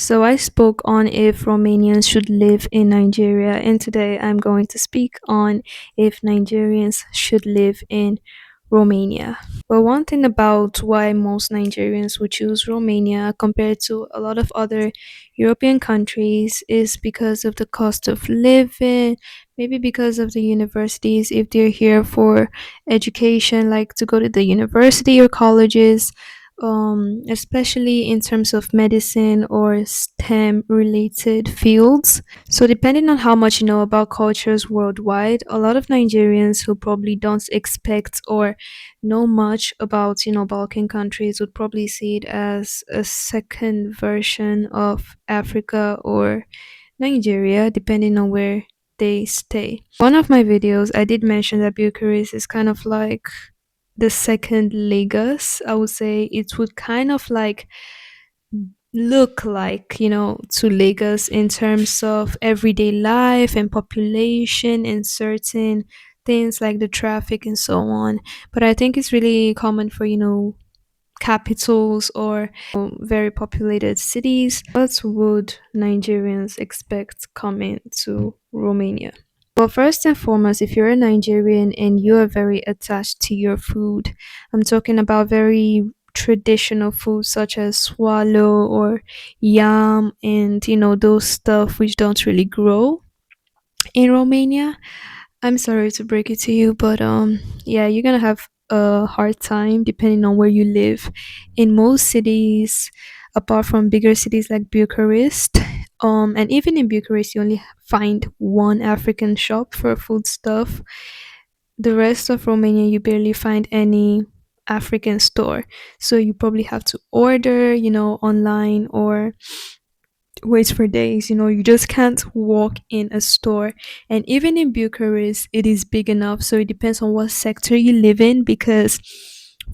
So I spoke on if Romanians should live in Nigeria, and today I'm going to speak on if Nigerians should live in Romania. Well, one thing about why most Nigerians would choose Romania compared to a lot of other European countries is because of the cost of living, maybe because of the universities, if they're here for education, like to go to the university or colleges, especially in terms of medicine or STEM related fields. So, depending on how much you know about cultures worldwide, a lot of Nigerians who probably don't expect or know much about, Balkan countries would probably see it as a second version of Africa or Nigeria, depending on where they stay. One of my videos, I did mention that Bucharest is kind of like the second Lagos. I would say it would kind of like look like, to Lagos in terms of everyday life and population and certain things like the traffic and so on. But I think it's really common for, capitals or very populated cities. What would Nigerians expect coming to Romania? Well, first and foremost, if you're a Nigerian and you are very attached to your food, I'm talking about very traditional foods such as swallow or yam and those stuff which don't really grow in Romania. I'm sorry to break it to you, but yeah, you're gonna have a hard time depending on where you live. In most cities, apart from bigger cities like Bucharest, and even in Bucharest, you only find one African shop for food stuff. The rest of Romania, you barely find any African store, so you probably have to order, online or wait for days. You just can't walk in a store. And even in Bucharest, it is big enough. So it depends on what sector you live in because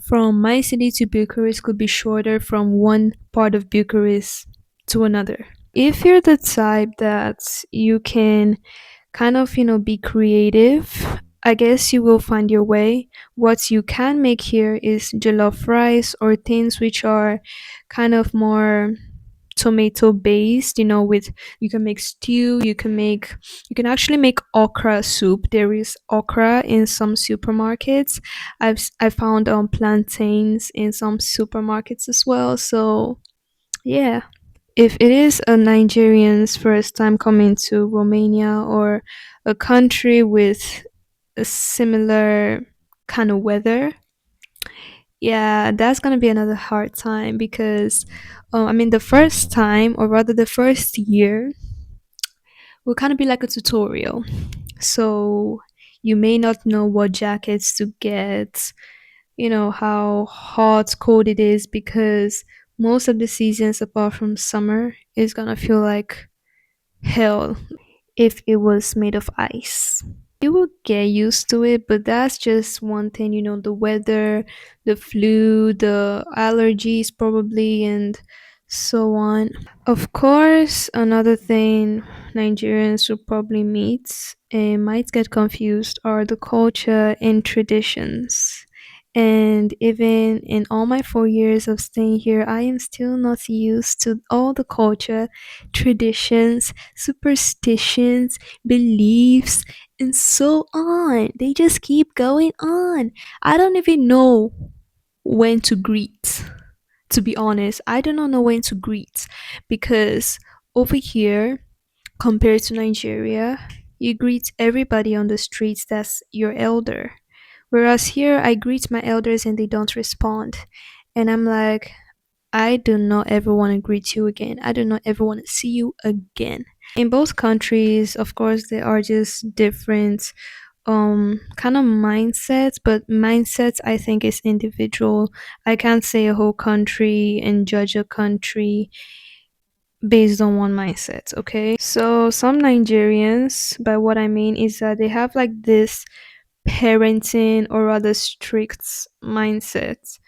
from my city to Bucharest could be shorter from one part of Bucharest to another. If you're the type that you can kind of, be creative, I guess you will find your way. What you can make here is jollof rice or things which are kind of more tomato based, with you can make stew, you can actually make okra soup. There is okra in some supermarkets. I found plantains in some supermarkets as well. So yeah, if it is a Nigerian's first time coming to Romania or a country with a similar kind of weather, yeah, that's gonna be another hard time because, I mean, the first time, or rather the first year, will kind of be like a tutorial. So you may not know what jackets to get, how hot, cold it is, because most of the seasons, apart from summer, is gonna feel like hell if it was made of ice. You will get used to it, but that's just one thing, the weather, the flu, the allergies, probably, and so on. Of course, another thing Nigerians will probably meet and might get confused are the culture and traditions. And even in all my 4 years of staying here, I am still not used to all the culture, traditions, superstitions, beliefs, and so on. They just keep going on. I don't even know when to greet. To be honest, I do not know when to greet because over here, compared to Nigeria, you greet everybody on the streets that's your elder. Whereas here, I greet my elders and they don't respond. And I'm like, I do not ever want to greet you again. I do not ever want to see you again. In both countries, of course, there are just different kind of mindsets, but mindsets I think is individual. I can't say a whole country and judge a country based on one mindset, okay? So some Nigerians, by what I mean is that they have like this parenting or rather strict mindset.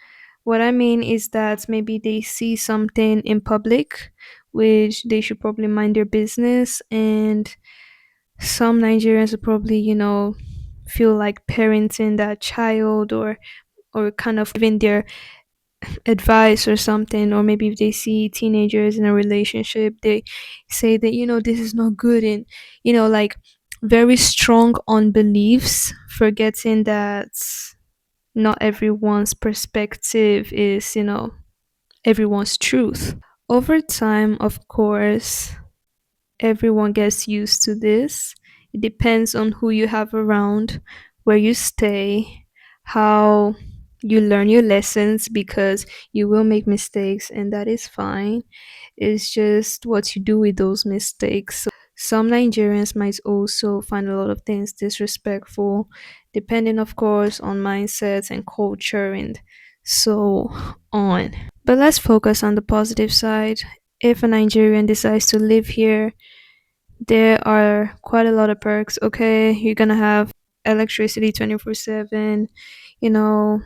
What I mean is that maybe they see something in public which they should probably mind their business, and some Nigerians will probably, feel like parenting that child or kind of giving their advice or something, or maybe if they see teenagers in a relationship, they say that, this is not good, and, like, very strong on beliefs, forgetting that not everyone's perspective is, everyone's truth. Over time, of course, everyone gets used to this. It depends on who you have around, where you stay, how you learn your lessons, because you will make mistakes, and that is fine. It's just what you do with those mistakes. So some Nigerians might also find a lot of things disrespectful, depending, of course, on mindsets and culture and so on. But let's focus on the positive side. If a Nigerian decides to live here, there are quite a lot of perks. Okay, you're gonna have electricity 24/7, you know,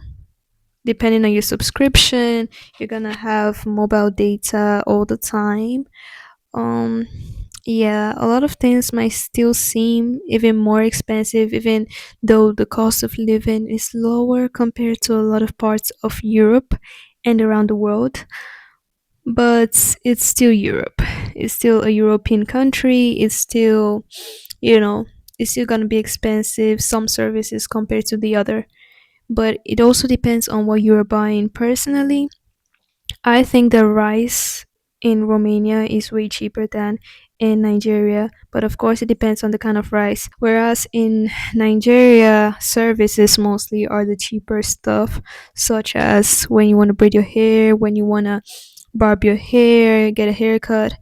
depending on your subscription, you're gonna have mobile data all the time. Um, yeah, a lot of things might still seem even more expensive, even though the cost of living is lower compared to a lot of parts of Europe and around the world. But it's still Europe. It's still a European country. It's still, you know, it's still gonna be expensive, some services compared to the other. But it also depends on what you're buying. Personally, I think the rice in Romania is way cheaper than in Nigeria, but of course it depends on the kind of rice. Whereas in Nigeria, services mostly are the cheaper stuff, such as when you want to braid your hair, when you want to barb your hair, get a haircut,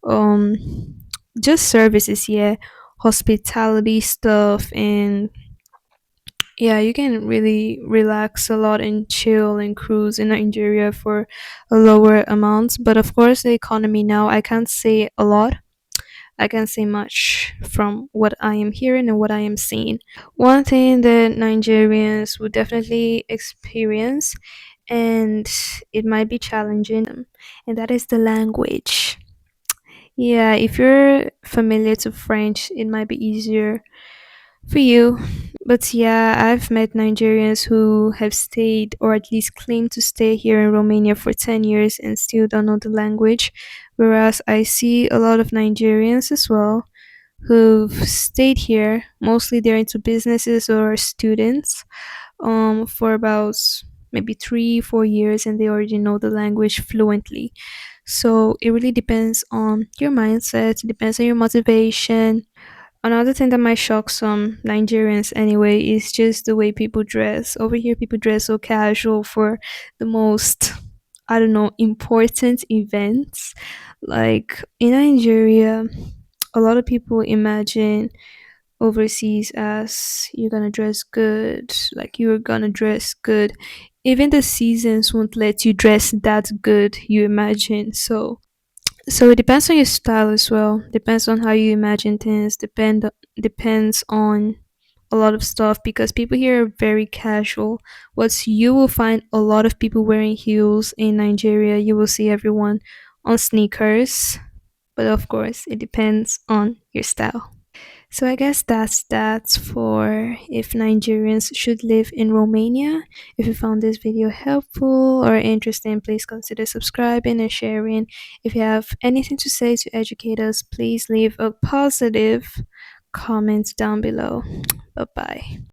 um, just services, yeah, hospitality stuff, and yeah, you can really relax a lot and chill and cruise in Nigeria for a lower amount. But of course, the economy now, I can't say a lot. I can't say much from what I am hearing and what I am seeing. One thing that Nigerians would definitely experience, and it might be challenging, and that is the language. Yeah, if you're familiar to French, it might be easier for you. But yeah, I've met Nigerians who have stayed or at least claim to stay here in Romania for 10 years and still don't know the language. Whereas I see a lot of Nigerians as well who've stayed here. Mostly they're into businesses or students for about maybe 3 4 years, and they already know the language fluently. So it really depends on your mindset, it depends on your motivation. Another thing that might shock some Nigerians anyway is just the way people dress. Over here, people dress so casual for the most, I don't know, important events. Like in Nigeria, a lot of people imagine overseas as you're gonna dress good, like you're gonna dress good. Even the seasons won't let you dress that good, you imagine. So it depends on your style as well. Depends on how you imagine things. Depends on a lot of stuff, because people here are very casual. What you will find a lot of people wearing heels in Nigeria. You will see everyone on sneakers, but of course it depends on your style. So I guess that's for if Nigerians should live in Romania. If you found this video helpful or interesting, please consider subscribing and sharing. If you have anything to say to educate us, please leave a positive comment down below. Bye bye.